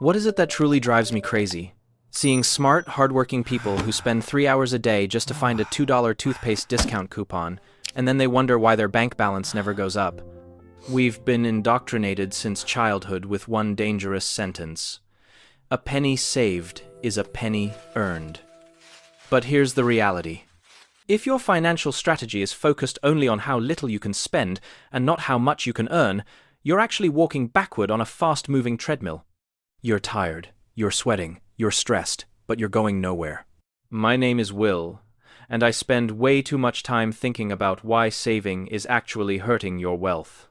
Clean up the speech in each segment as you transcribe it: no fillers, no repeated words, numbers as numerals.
What is it that truly drives me crazy? Seeing smart, hardworking people who spend 3 hours a day just to find a $2 toothpaste discount coupon, and then they wonder why their bank balance never goes up. We've been indoctrinated since childhood with one dangerous sentence. A penny saved is a penny earned. But here's the reality. If your financial strategy is focused only on how little you can spend and not how much you can earn, you're actually walking backward on a fast-moving treadmill. You're tired, you're sweating, you're stressed, but you're going nowhere. My name is Will, and I spend way too much time thinking about why saving is actually hurting your wealth.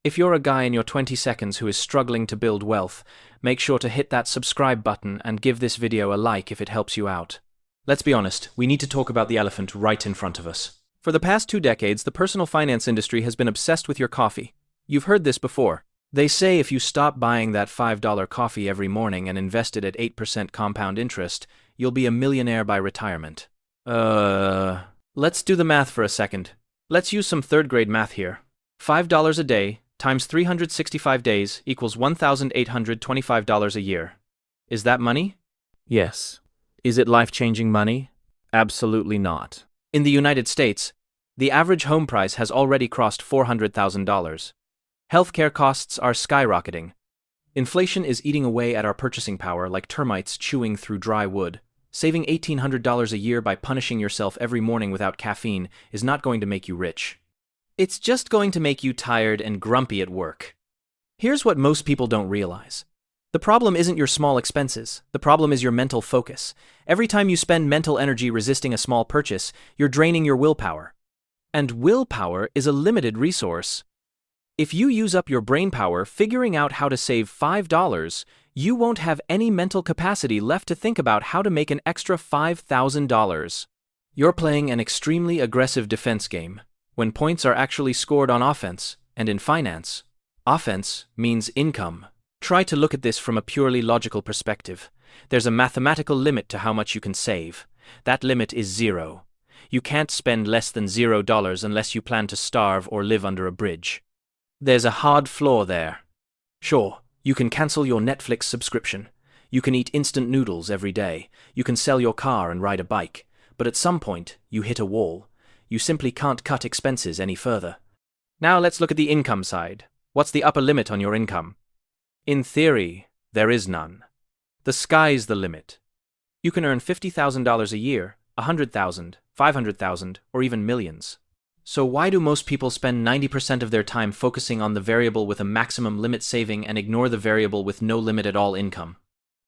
If you're a guy in your 20s who is struggling to build wealth, make sure to hit that subscribe button and give this video a like if it helps you out. Let's be honest, we need to talk about the elephant right in front of us. For the past 2 decades, the personal finance industry has been obsessed with your coffee. You've heard this before. They say if you stop buying that $5 coffee every morning and invest it at 8% compound interest, you'll be a millionaire by retirement. Let's do the math for a second. Let's use some third-grade math here. $5 a day times 365 days equals $1,825 a year. Is that money? Yes. Is it life-changing money? Absolutely not. In the United States, the average home price has already crossed $400,000. Healthcare costs are skyrocketing. Inflation is eating away at our purchasing power like termites chewing through dry wood. Saving $1,800 a year by punishing yourself every morning without caffeine is not going to make you rich. It's just going to make you tired and grumpy at work. Here's what most people don't realize. The problem isn't your small expenses. The problem is your mental focus. Every time you spend mental energy resisting a small purchase, you're draining your willpower. And willpower is a limited resource. If you use up your brain power figuring out how to save $5, you won't have any mental capacity left to think about how to make an extra $5,000. You're playing an extremely aggressive defense game, when points are actually scored on offense, and in finance, offense means income. Try to look at this from a purely logical perspective. There's a mathematical limit to how much you can save. That limit is 0. You can't spend less than $0 unless you plan to starve or live under a bridge. There's a hard flaw there. Sure, you can cancel your Netflix subscription. You can eat instant noodles every day. You can sell your car and ride a bike. But at some point, you hit a wall. You simply can't cut expenses any further. Now let's look at the income side. What's the upper limit on your income? In theory, there is none. The sky's the limit. You can earn $50,000 a year, $100,000, $500,000, or even millions. So why do most people spend 90% of their time focusing on the variable with a maximum limit saving and ignore the variable with no limit at all income?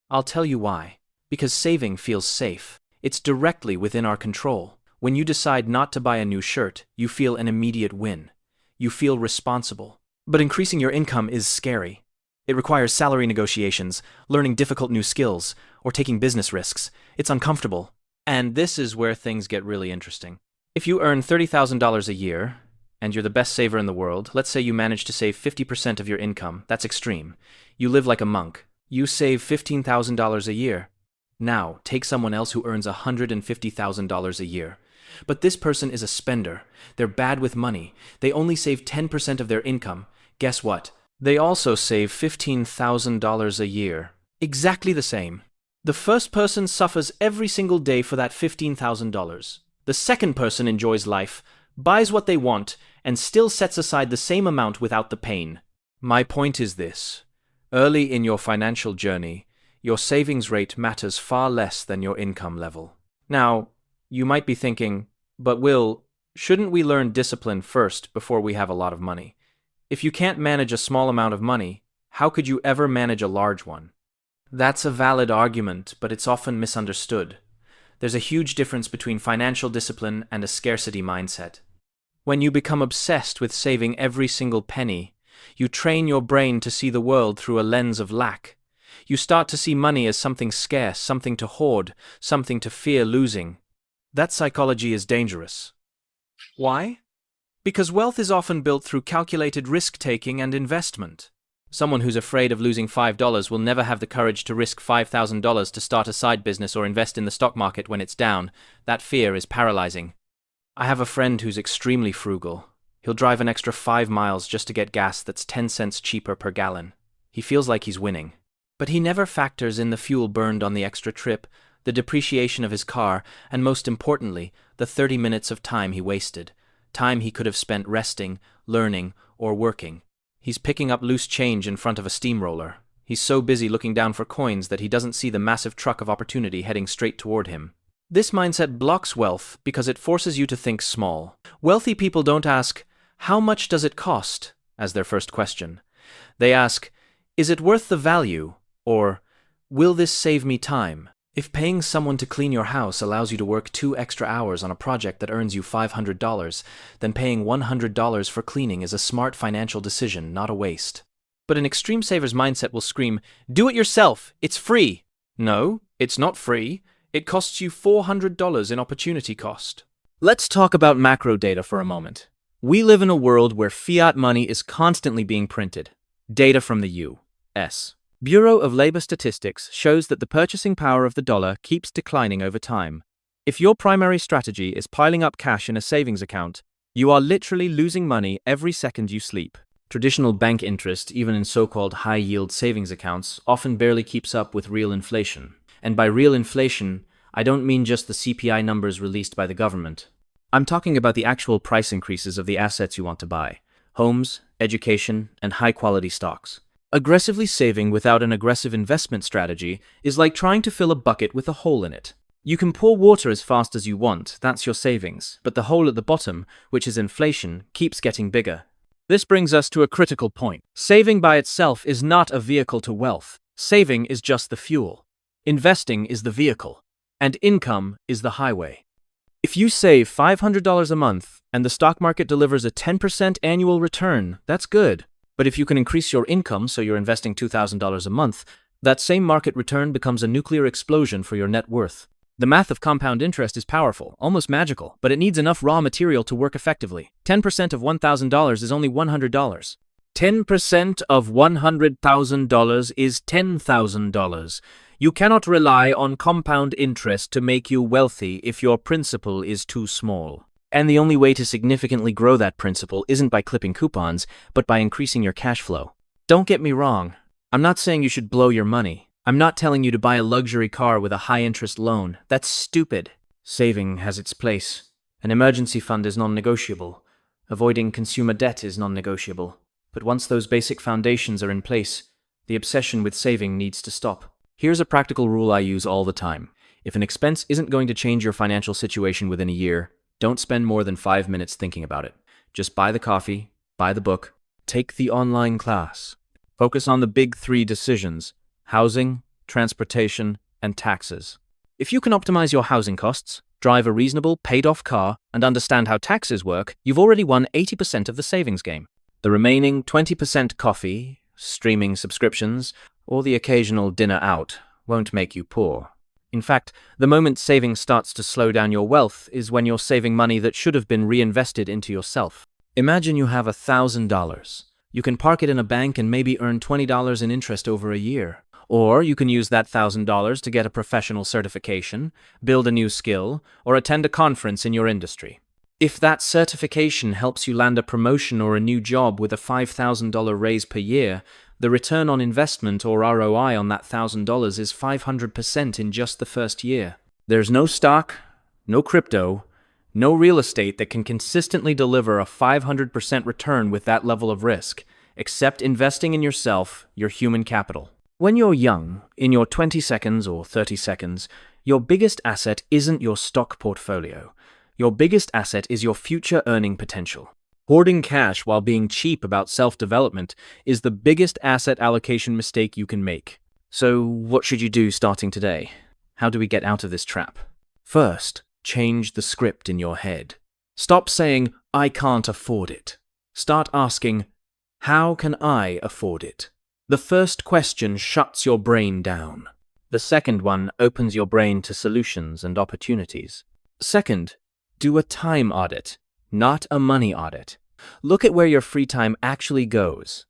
I'll tell you why. Because saving feels safe. It's directly within our control. When you decide not to buy a new shirt, you feel an immediate win. You feel responsible. But increasing your income is scary. It requires salary negotiations, learning difficult new skills, or taking business risks. It's uncomfortable. And this is where things get really interesting. If you earn $30,000 a year, and you're the best saver in the world, let's say you manage to save 50% of your income, that's extreme. You live like a monk. You save $15,000 a year. Now, take someone else who earns $150,000 a year. But this person is a spender. They're bad with money. They only save 10% of their income. Guess what? They also save $15,000 a year. Exactly the same. The first person suffers every single day for that $15,000. The second person enjoys life, buys what they want, and still sets aside the same amount without the pain. My point is this. Early in your financial journey, your savings rate matters far less than your income level. Now, you might be thinking, but Will, shouldn't we learn discipline first before we have a lot of money? If you can't manage a small amount of money, how could you ever manage a large one? That's a valid argument, but it's often misunderstood. There's a huge difference between financial discipline and a scarcity mindset. When you become obsessed with saving every single penny, you train your brain to see the world through a lens of lack. You start to see money as something scarce, something to hoard, something to fear losing. That psychology is dangerous. Why? Because wealth is often built through calculated risk-taking and investment. Someone who's afraid of losing $5 will never have the courage to risk $5,000 to start a side business or invest in the stock market when it's down. That fear is paralyzing. I have a friend who's extremely frugal. He'll drive an extra 5 miles just to get gas that's 10 cents cheaper per gallon. He feels like he's winning. But he never factors in the fuel burned on the extra trip, the depreciation of his car, and most importantly, the 30 minutes of time he wasted. Time he could have spent resting, learning, or working. He's picking up loose change in front of a steamroller. He's so busy looking down for coins that he doesn't see the massive truck of opportunity heading straight toward him. This mindset blocks wealth because it forces you to think small. Wealthy people don't ask, "How much does it cost?" as their first question. They ask, "Is it worth the value?" or "Will this save me time?" If paying someone to clean your house allows you to work 2 extra hours on a project that earns you $500, then paying $100 for cleaning is a smart financial decision, not a waste. But an extreme saver's mindset will scream, "Do it yourself! It's free!" No, it's not free. It costs you $400 in opportunity cost. Let's talk about macro data for a moment. We live in a world where fiat money is constantly being printed. Data from the U.S. Bureau of Labor Statistics shows that the purchasing power of the dollar keeps declining over time. If your primary strategy is piling up cash in a savings account, you are literally losing money every second you sleep. Traditional bank interest, even in so-called high-yield savings accounts, often barely keeps up with real inflation. And by real inflation, I don't mean just the CPI numbers released by the government. I'm talking about the actual price increases of the assets you want to buy: homes, education, and high-quality stocks. Aggressively saving without an aggressive investment strategy is like trying to fill a bucket with a hole in it. You can pour water as fast as you want, that's your savings, but the hole at the bottom, which is inflation, keeps getting bigger. This brings us to a critical point. Saving by itself is not a vehicle to wealth. Saving is just the fuel. Investing is the vehicle. And income is the highway. If you save $500 a month and the stock market delivers a 10% annual return, that's good. But if you can increase your income so you're investing $2,000 a month, that same market return becomes a nuclear explosion for your net worth. The math of compound interest is powerful, almost magical, but it needs enough raw material to work effectively. 10% of $1,000 is only $100. 10% of $100,000 is $10,000. You cannot rely on compound interest to make you wealthy if your principal is too small. And the only way to significantly grow that principal isn't by clipping coupons, but by increasing your cash flow. Don't get me wrong. I'm not saying you should blow your money. I'm not telling you to buy a luxury car with a high-interest loan. That's stupid. Saving has its place. An emergency fund is non-negotiable. Avoiding consumer debt is non-negotiable. But once those basic foundations are in place, the obsession with saving needs to stop. Here's a practical rule I use all the time. If an expense isn't going to change your financial situation within a year, don't spend more than 5 minutes thinking about it. Just buy the coffee, buy the book, take the online class. Focus on the big 3 decisions: housing, transportation, and taxes. If you can optimize your housing costs, drive a reasonable, paid-off car, and understand how taxes work, you've already won 80% of the savings game. The remaining 20% coffee, streaming subscriptions, or the occasional dinner out won't make you poor. In fact, the moment saving starts to slow down your wealth is when you're saving money that should have been reinvested into yourself. Imagine you have $1,000. You can park it in a bank and maybe earn $20 in interest over a year. Or you can use that $1,000 to get a professional certification, build a new skill, or attend a conference in your industry. If that certification helps you land a promotion or a new job with a $5,000 raise per year, the return on investment, or ROI, on that $1,000 is 500% in just the first year. There's no stock, no crypto, no real estate that can consistently deliver a 500% return with that level of risk, except investing in yourself, your human capital. When you're young, in your 20 seconds or 30 seconds, your biggest asset isn't your stock portfolio. Your biggest asset is your future earning potential. Hoarding cash while being cheap about self-development is the biggest asset allocation mistake you can make. So what should you do starting today? How do we get out of this trap? First, change the script in your head. Stop saying, "I can't afford it." Start asking, "How can I afford it?" The first question shuts your brain down. The second one opens your brain to solutions and opportunities. Second, do a time audit, not a money audit. Look at where your free time actually goes.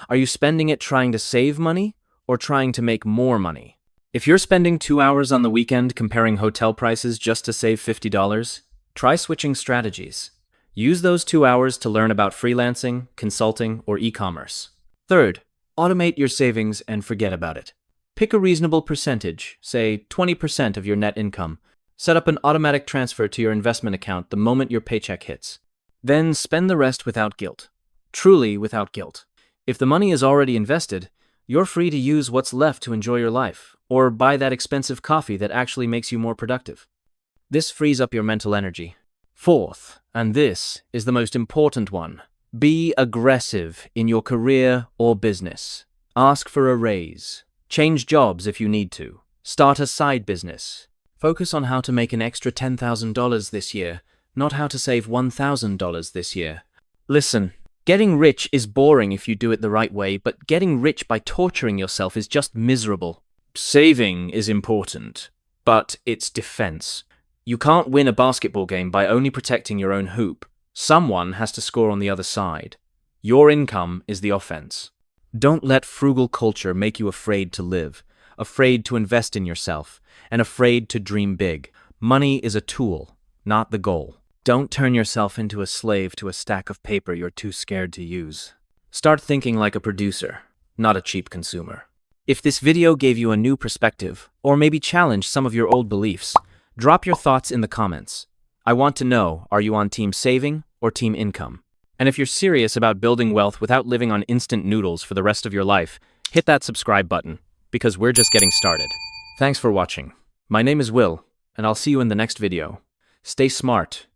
Are you spending it trying to save money or trying to make more money? If you're spending 2 hours on the weekend comparing hotel prices just to save $50, try switching strategies. Use those 2 hours to learn about freelancing, consulting, or e-commerce. Third, automate your savings and forget about it. Pick a reasonable percentage, say 20% of your net income. Set up an automatic transfer to your investment account the moment your paycheck hits. Then spend the rest without guilt. Truly without guilt. If the money is already invested, you're free to use what's left to enjoy your life, or buy that expensive coffee that actually makes you more productive. This frees up your mental energy. Fourth, and this is the most important one, be aggressive in your career or business. Ask for a raise. Change jobs if you need to. Start a side business. Focus on how to make an extra $10,000 this year, not how to save $1,000 this year. Listen, getting rich is boring if you do it the right way, but getting rich by torturing yourself is just miserable. Saving is important, but it's defense. You can't win a basketball game by only protecting your own hoop. Someone has to score on the other side. Your income is the offense. Don't let frugal culture make you afraid to live, afraid to invest in yourself, and afraid to dream big. Money is a tool, not the goal. Don't turn yourself into a slave to a stack of paper you're too scared to use. Start thinking like a producer, not a cheap consumer. If this video gave you a new perspective, or maybe challenged some of your old beliefs, drop your thoughts in the comments. I want to know, are you on team saving or team income? And if you're serious about building wealth without living on instant noodles for the rest of your life, hit that subscribe button, because we're just getting started. Thanks for watching. My name is Will, and I'll see you in the next video. Stay smart.